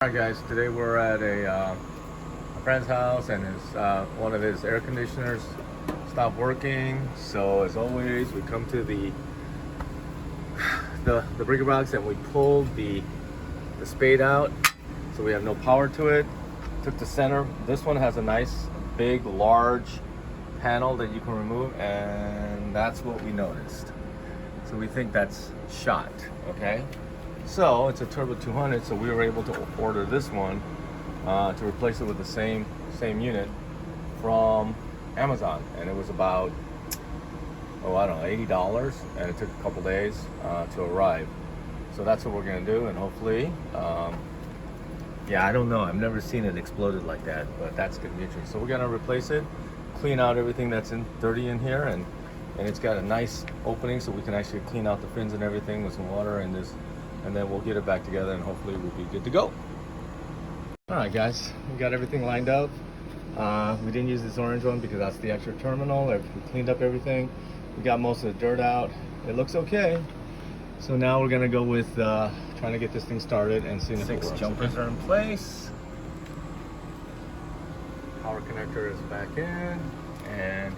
Alright guys, today we're at a friend's house and one of his air conditioners stopped working. So as always, we come to the breaker box and we pulled the spade out. So we have no power to it. Took the center. This one has a nice big large panel that you can remove, and that's what we noticed. So we think that's shot, okay? So it's a Turbo 200, so we were able to order this one to replace it with the same unit from Amazon, and it was about, I don't know, $80, and it took a couple days to arrive. So that's what we're gonna do, and hopefully, yeah, I don't know, I've never seen it exploded like that, but that's gonna be interesting. So we're gonna replace it, clean out everything that's dirty in here, and it's got a nice opening so we can actually clean out the fins and everything with some water and this. And then we'll get it back together and hopefully we'll be good to go. All right guys, we got everything lined up. We didn't use this orange one because that's the extra terminal. We cleaned up everything. We got most of the dirt out. It looks okay. So now we're gonna go with trying to get this thing started and seeing if it works. 6 jumpers are in place. Power connector is back in, and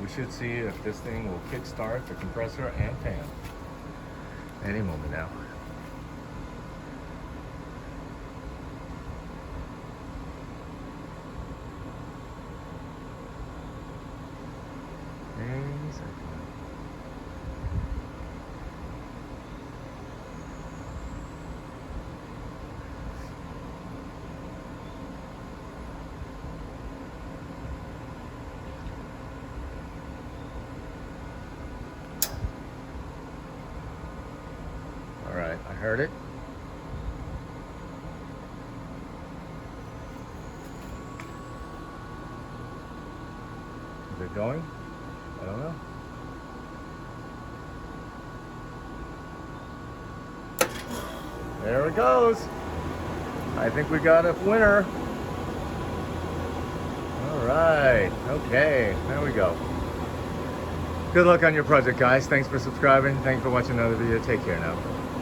we should see if this thing will kickstart the compressor and fan any moment now. All right, I heard it. Is it going? I don't know. There it goes. I think we got a winner. All right, okay, there we go. Good luck on your project, guys. Thanks for subscribing. Thanks for watching another video. Take care now.